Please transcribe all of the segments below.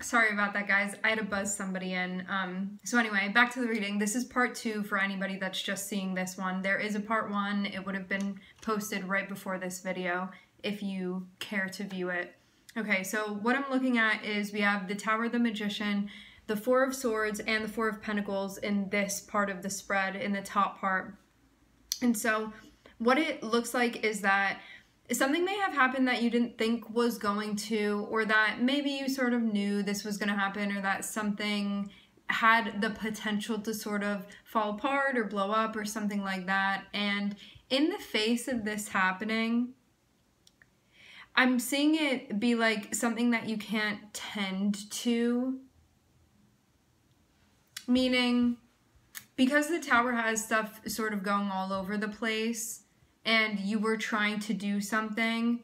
Sorry about that, guys. I had to buzz somebody in. So anyway, back to the reading. This is part 2 for anybody that's just seeing this one. There is a part 1. It would have been posted right before this video if you care to view it. Okay, so what I'm looking at is we have the Tower of the Magician, the Four of Swords, and the Four of Pentacles in this part of the spread, in the top part. And so what it looks like is that something may have happened that you didn't think was going to, or that maybe you sort of knew this was going to happen, or that something had the potential to sort of fall apart or blow up or something like that. And in the face of this happening, I'm seeing it be like something that you can't tend to. Meaning, because the Tower has stuff sort of going all over the place, and you were trying to do something,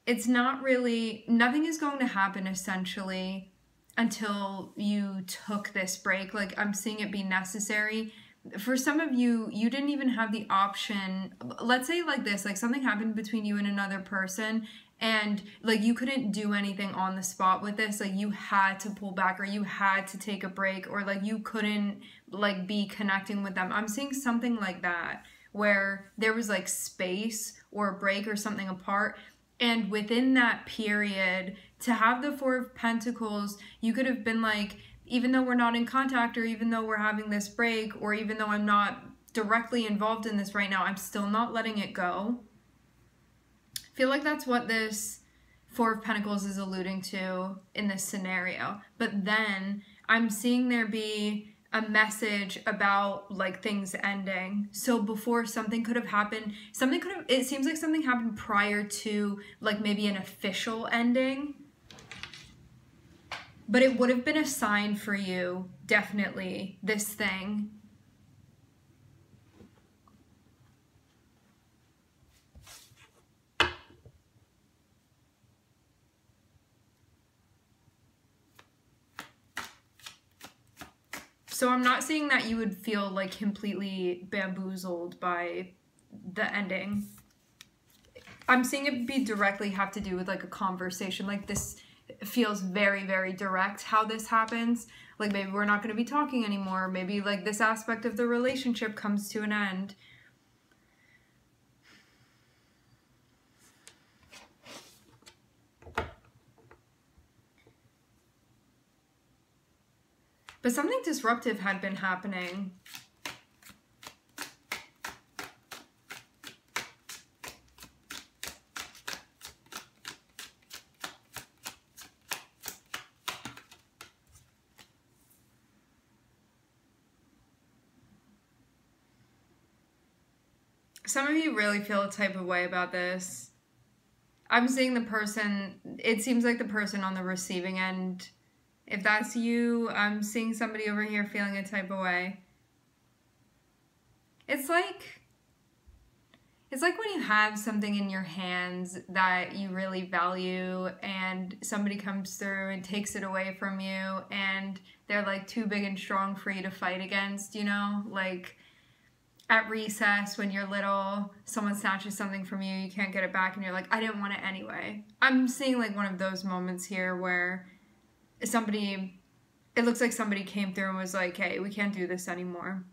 it's not really, nothing is going to happen essentially until you took this break. Like, I'm seeing it be necessary. For some of you, you didn't even have the option. Let's say like this, like something happened between you and another person, and like you couldn't do anything on the spot with this. Like you had to pull back, or you had to take a break, or like you couldn't like be connecting with them. I'm seeing something like that, where there was like space or a break or something apart. And within that period, to have the Four of Pentacles, you could have been like, even though we're not in contact, or even though we're having this break, or even though I'm not directly involved in this right now, I'm still not letting it go. I feel like that's what this Four of Pentacles is alluding to in this scenario. But then I'm seeing there be a message about like things ending. So before, something could have happened, something could have, it seems like something happened prior to like maybe an official ending, but it would have been a sign for you, definitely, this thing. So I'm not saying that you would feel like completely bamboozled by the ending. I'm seeing it be directly have to do with like a conversation. Like this feels very, very direct how this happens. Like maybe we're not going to be talking anymore. Maybe like this aspect of the relationship comes to an end. But something disruptive had been happening. Some of you really feel a type of way about this. I'm seeing the person, it seems like the person on the receiving end. If that's you, I'm seeing somebody over here feeling a type of way. It's like when you have something in your hands that you really value, and somebody comes through and takes it away from you, and they're like too big and strong for you to fight against, you know? Like at recess when you're little, someone snatches something from you, you can't get it back, and you're like, I didn't want it anyway. I'm seeing like one of those moments here where somebody, it looks like somebody came through and was like, hey, we can't do this anymore.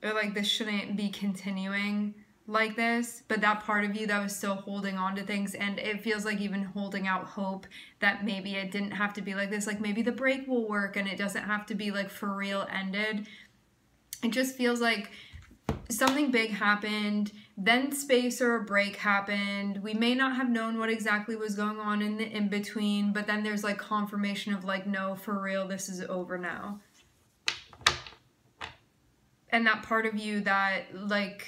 Or like, this shouldn't be continuing like this. But that part of you that was still holding on to things, and it feels like even holding out hope that maybe it didn't have to be like this. Like maybe the break will work and it doesn't have to be like for real ended. It just feels like something big happened, then space or a break happened. We may not have known what exactly was going on in the in-between, but then there's like confirmation of like, no, for real, this is over now. And that part of you that like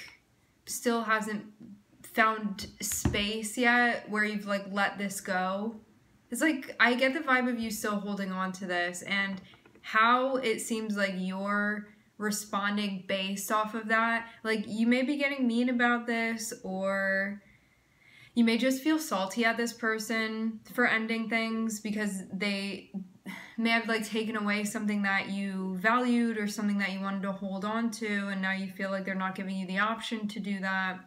still hasn't found space yet, where you've like let this go. It's like, I get the vibe of you still holding on to this, and how it seems like you're responding based off of that. Like you may be getting mean about this, or you may just feel salty at this person for ending things because they may have like taken away something that you valued or something that you wanted to hold on to, and now you feel like they're not giving you the option to do that.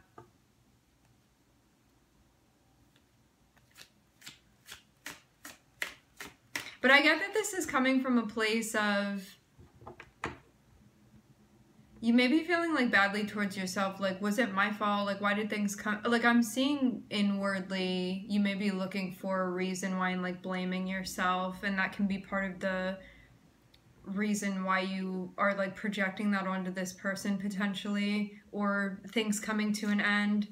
But I get that this is coming from a place of you may be feeling like badly towards yourself, like, was it my fault? Like, why did things come? Like, I'm seeing inwardly, you may be looking for a reason why and like blaming yourself, and that can be part of the reason why you are like projecting that onto this person potentially, or things coming to an end.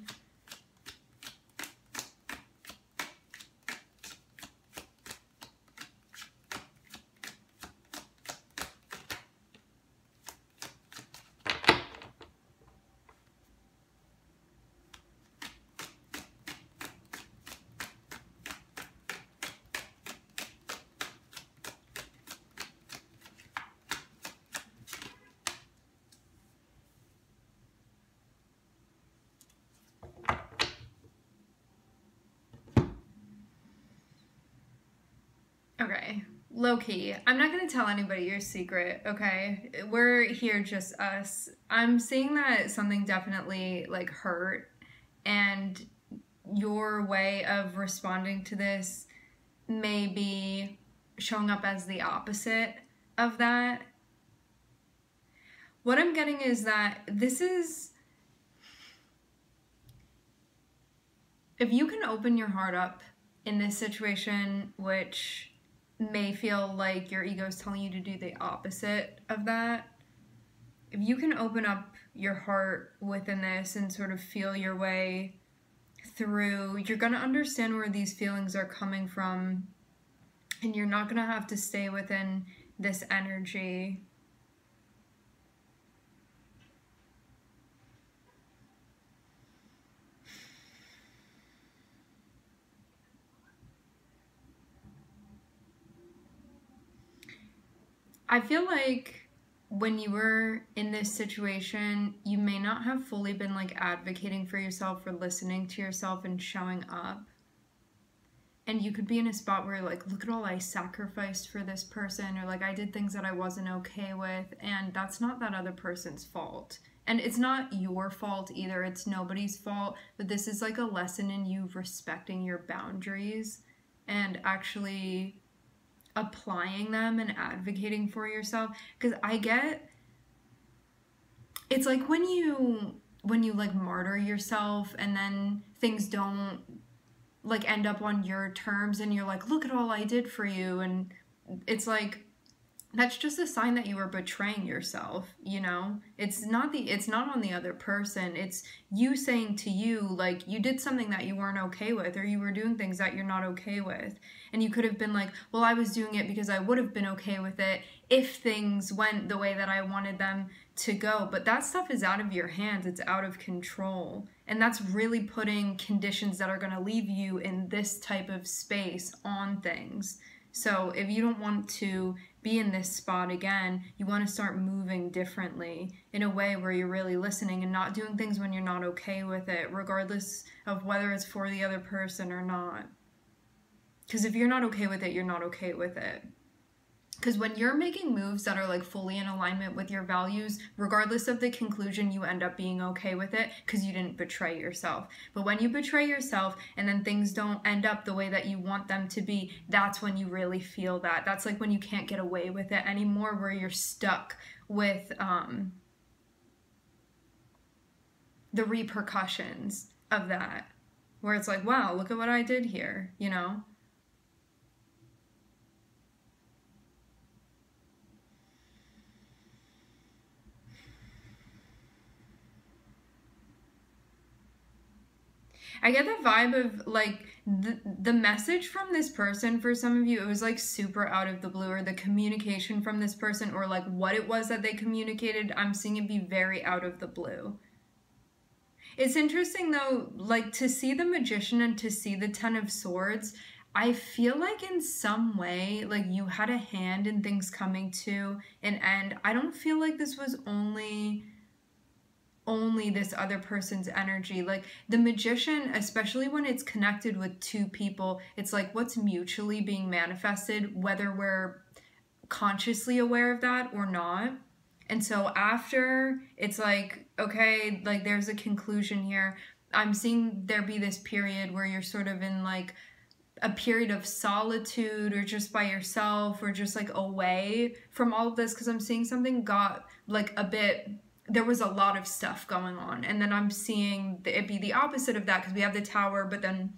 Okay, low-key, I'm not gonna tell anybody your secret, okay? We're here just us. I'm seeing that something definitely like hurt, and your way of responding to this may be showing up as the opposite of that. What I'm getting is that this is, if you can open your heart up in this situation, which may feel like your ego is telling you to do the opposite of that, if you can open up your heart within this and sort of feel your way through, you're going to understand where these feelings are coming from, and you're not going to have to stay within this energy. I feel like when you were in this situation, you may not have fully been like advocating for yourself or listening to yourself and showing up. And you could be in a spot where you're like, look at all I sacrificed for this person, or like I did things that I wasn't okay with, and that's not that other person's fault. And it's not your fault either, it's nobody's fault, but this is like a lesson in you respecting your boundaries and actually applying them and advocating for yourself. Because I get, it's like when you like martyr yourself and then things don't like end up on your terms and you're like, look at all I did for you, and it's like, that's just a sign that you were betraying yourself, you know? It's not on the other person. It's you saying to you, like, you did something that you weren't okay with, or you were doing things that you're not okay with. And you could have been like, well, I was doing it because I would have been okay with it if things went the way that I wanted them to go. But that stuff is out of your hands. It's out of control. And that's really putting conditions that are going to leave you in this type of space on things. So if you don't want to be in this spot again, you want to start moving differently in a way where you're really listening and not doing things when you're not okay with it, regardless of whether it's for the other person or not. Because if you're not okay with it, you're not okay with it. Because when you're making moves that are like fully in alignment with your values, regardless of the conclusion, you end up being okay with it because you didn't betray yourself. But when you betray yourself and then things don't end up the way that you want them to be, that's when you really feel that. That's like when you can't get away with it anymore, where you're stuck with the repercussions of that. Where it's like, wow, look at what I did here, you know? I get the vibe of like the message from this person for some of you, it was like super out of the blue, or the communication from this person, or like what it was that they communicated, I'm seeing it be very out of the blue. It's interesting though, like to see the Magician and to see the Ten of Swords, I feel like in some way, like you had a hand in things coming to an end. I don't feel like this was only this other person's energy. Like the Magician, especially when it's connected with two people, it's like what's mutually being manifested, whether we're consciously aware of that or not. And so after, it's like, okay, like there's a conclusion here. I'm seeing there be this period where you're sort of in like a period of solitude or just by yourself or just like away from all of this, because I'm seeing something got like a bit, there was a lot of stuff going on, and then I'm seeing it be the opposite of that because we have the Tower, but then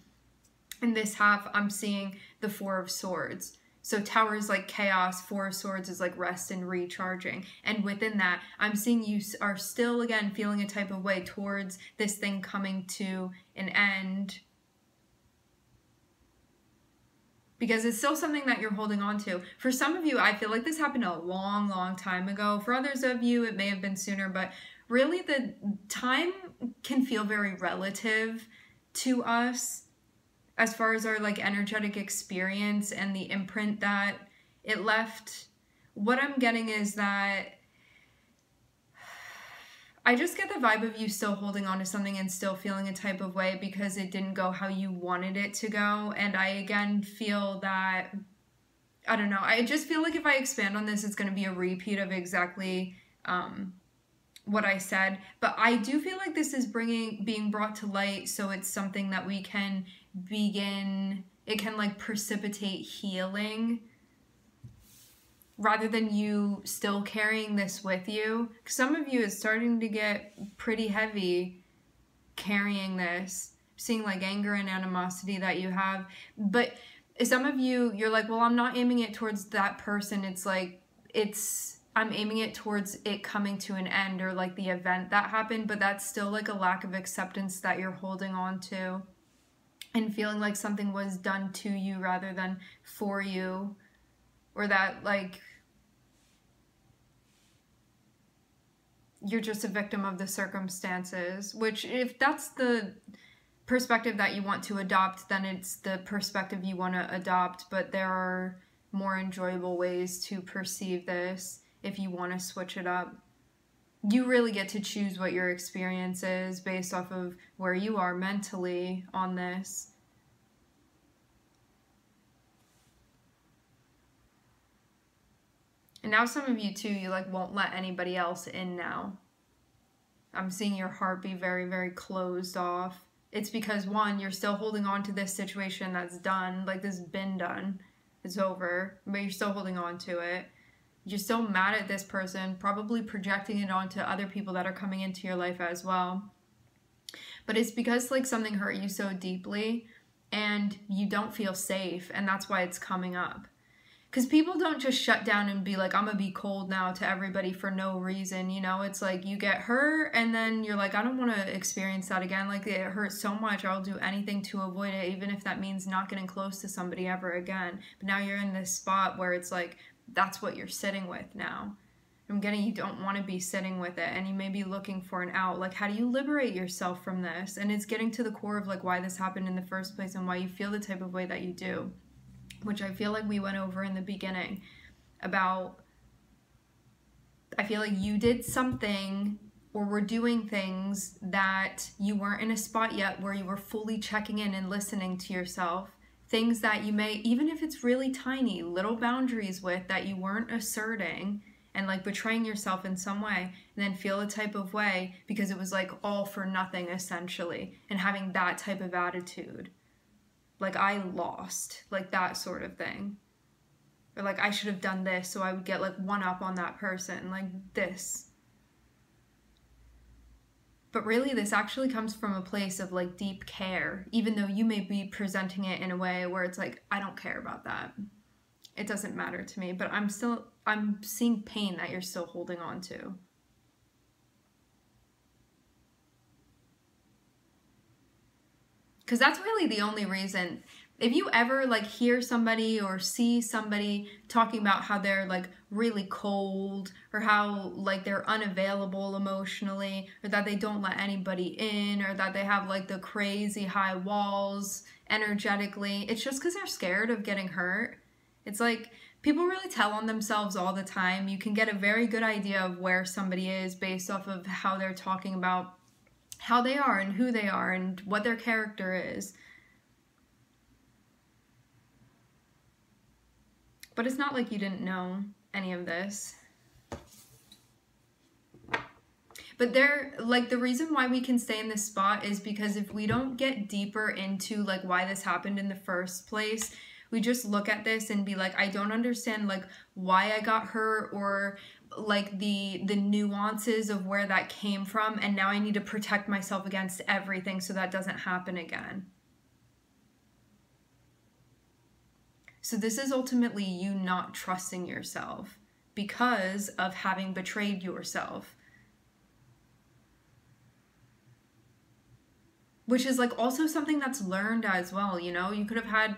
in this half I'm seeing the Four of Swords. So Tower is like chaos, Four of Swords is like rest and recharging. And within that, I'm seeing you are still, again, feeling a type of way towards this thing coming to an end. Because it's still something that you're holding on to. For some of you, I feel like this happened a long, long time ago. For others of you, it may have been sooner, but really the time can feel very relative to us as far as our like energetic experience and the imprint that it left. What I'm getting is that I just get the vibe of you still holding on to something and still feeling a type of way because it didn't go how you wanted it to go. And I again feel that, I don't know, I just feel like if I expand on this, it's going to be a repeat of exactly what I said. But I do feel like this is being brought to light, so it's something that we can begin, it can like precipitate healing rather than you still carrying this with you. Some of you, it's starting to get pretty heavy carrying this, seeing like anger and animosity that you have. But some of you, you're like, well, I'm not aiming it towards that person. It's like, I'm aiming it towards it coming to an end, or like the event that happened, but that's still like a lack of acceptance that you're holding on to and feeling like something was done to you rather than for you, or that like you're just a victim of the circumstances, which if that's the perspective that you want to adopt, then it's the perspective you want to adopt, but there are more enjoyable ways to perceive this if you want to switch it up. You really get to choose what your experience is based off of where you are mentally on this. And now some of you too, you like won't let anybody else in now. I'm seeing your heart be very, very closed off. It's because, one, you're still holding on to this situation that's done, like this has been done, it's over, but you're still holding on to it. You're still mad at this person, probably projecting it onto other people that are coming into your life as well. But it's because like something hurt you so deeply and you don't feel safe, and that's why it's coming up. Because people don't just shut down and be like, I'm gonna be cold now to everybody for no reason, you know? It's like you get hurt and then you're like, I don't want to experience that again. Like, it hurts so much, I'll do anything to avoid it, even if that means not getting close to somebody ever again. But now you're in this spot where it's like, that's what you're sitting with now. I'm getting you don't want to be sitting with it, and you may be looking for an out. Like, how do you liberate yourself from this? And it's getting to the core of like why this happened in the first place and why you feel the type of way that you do, which I feel like we went over in the beginning about, I feel like you did something or were doing things that you weren't in a spot yet where you were fully checking in and listening to yourself. Things that you may, even if it's really tiny, little boundaries with that you weren't asserting and like betraying yourself in some way, and then feel a type of way because it was like all for nothing essentially, and having that type of attitude. Like, I lost, like that sort of thing. Or like, I should have done this so I would get like one up on that person, like this. But really, this actually comes from a place of like deep care, even though you may be presenting it in a way where it's like, I don't care about that. It doesn't matter to me, but I'm seeing pain that you're still holding on to. Because that's really the only reason. If you ever like hear somebody or see somebody talking about how they're like really cold, or how like they're unavailable emotionally, or that they don't let anybody in, or that they have like the crazy high walls energetically, it's just because they're scared of getting hurt. It's like people really tell on themselves all the time. You can get a very good idea of where somebody is based off of how they're talking about how they are and who they are and what their character is. But it's not like you didn't know any of this. But there, like, the reason why we can stay in this spot is because if we don't get deeper into like why this happened in the first place, we just look at this and be like, I don't understand like why I got hurt, or like the nuances of where that came from, and now I need to protect myself against everything so that doesn't happen again. So this is ultimately you not trusting yourself because of having betrayed yourself. Which is like also something that's learned as well, you know? You could have had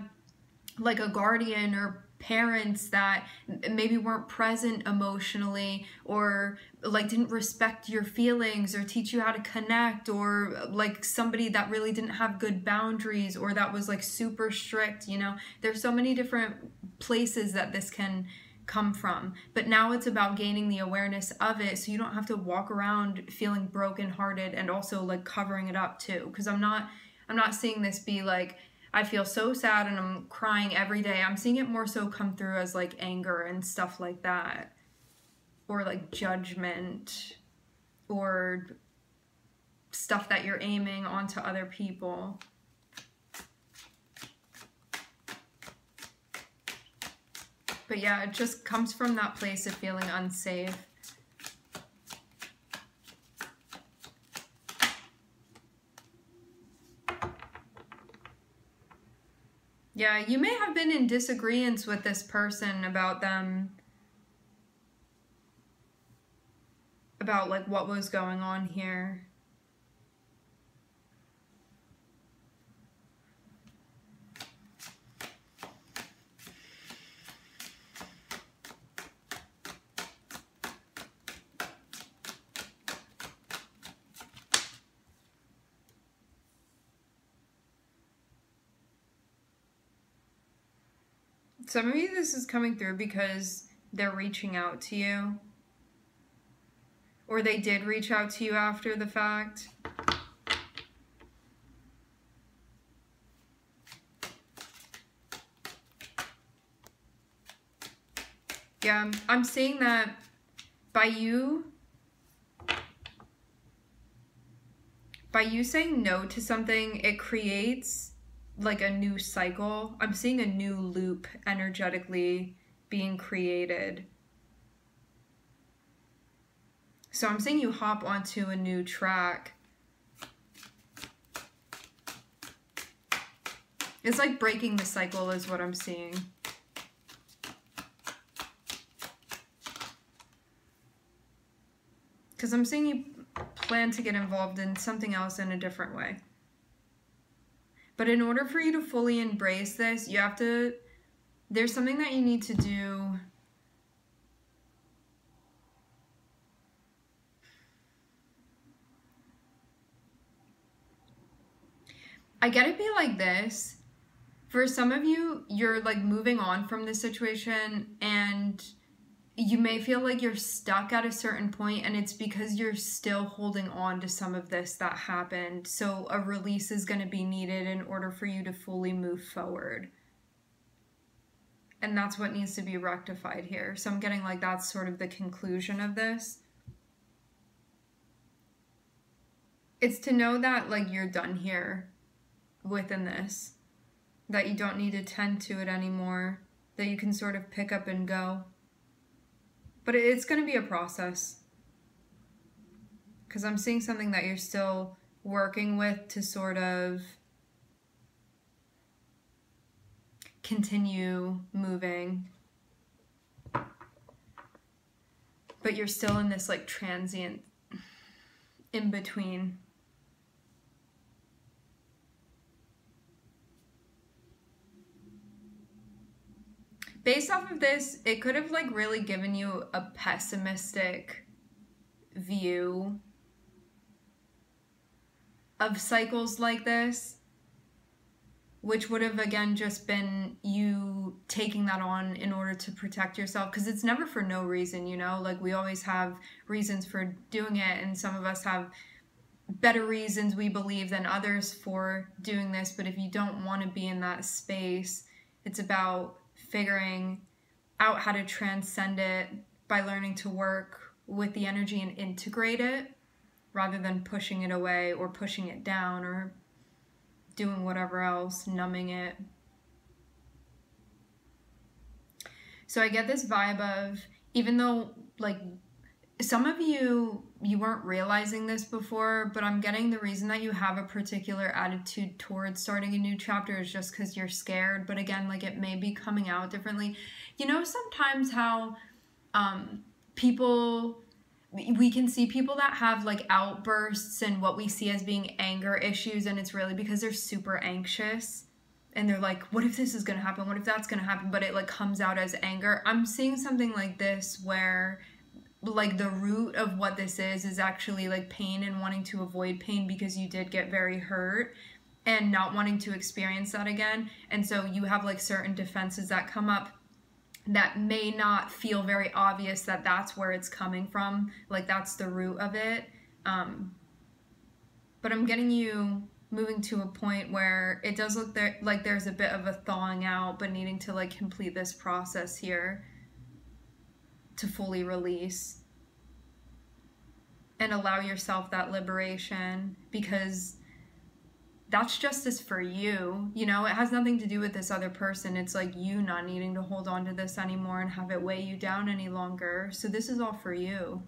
like a guardian or parents that maybe weren't present emotionally, or like didn't respect your feelings or teach you how to connect, or like somebody that really didn't have good boundaries, or that was like super strict, you know? There's so many different places that this can come from, but now it's about gaining the awareness of it so you don't have to walk around feeling brokenhearted and also like covering it up too. Because I'm not seeing this be like, I feel so sad and I'm crying every day. I'm seeing it more so come through as like anger and stuff like that, or like judgment, or stuff that you're aiming onto other people. But yeah, it just comes from that place of feeling unsafe. Yeah, you may have been in disagreement with this person about them, about like what was going on here. So maybe this is coming through because they're reaching out to you, or they did reach out to you after the fact. Yeah, I'm seeing that by you saying no to something, it creates like a new cycle. I'm seeing a new loop energetically being created. So I'm seeing you hop onto a new track. It's like breaking the cycle is what I'm seeing. Because I'm seeing you plan to get involved in something else in a different way. But in order for you to fully embrace this, you have to, there's something that you need to do. I get it be like this. For some of you, you're like moving on from this situation and you may feel like you're stuck at a certain point, and it's because you're still holding on to some of this that happened. So a release is going to be needed in order for you to fully move forward. And that's what needs to be rectified here. So I'm getting like that's sort of the conclusion of this. It's to know that like you're done here within this, that you don't need to tend to it anymore, that you can sort of pick up and go. But it's going to be a process, because I'm seeing something that you're still working with to sort of continue moving. But you're still in this like transient in between. Based off of this, it could have like really given you a pessimistic view of cycles like this, which would have again just been you taking that on in order to protect yourself, because it's never for no reason, you know? Like we always have reasons for doing it, and some of us have better reasons we believe than others for doing this. But if you don't want to be in that space, it's about figuring out how to transcend it by learning to work with the energy and integrate it rather than pushing it away or pushing it down or doing whatever else, numbing it. So I get this vibe of, even though like some of you weren't realizing this before, but I'm getting the reason that you have a particular attitude towards starting a new chapter is just because you're scared. But again, like it may be coming out differently. You know, sometimes how we can see people that have like outbursts and what we see as being anger issues, and it's really because they're super anxious. And they're like, what if this is going to happen? What if that's going to happen? But it like comes out as anger. I'm seeing something like this where like the root of what this is actually like pain and wanting to avoid pain because you did get very hurt and not wanting to experience that again. And so you have like certain defenses that come up that may not feel very obvious that that's where it's coming from. Like that's the root of it. But I'm getting you moving to a point where it does look like there's a bit of a thawing out, but needing to like complete this process here to fully release and allow yourself that liberation, because that's justice for you. You know, it has nothing to do with this other person. It's like you not needing to hold on to this anymore and have it weigh you down any longer. So this is all for you.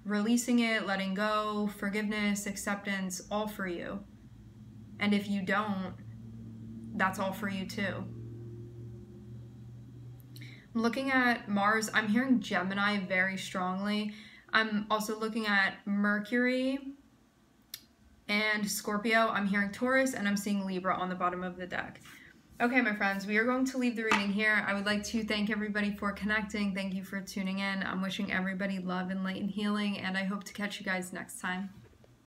Releasing it, letting go, forgiveness, acceptance, all for you. And if you don't, that's all for you too. I'm looking at Mars. I'm hearing Gemini very strongly. I'm also looking at Mercury and Scorpio. I'm hearing Taurus, and I'm seeing Libra on the bottom of the deck. Okay, my friends, we are going to leave the reading here. I would like to thank everybody for connecting. Thank you for tuning in. I'm wishing everybody love and light and healing, and I hope to catch you guys next time.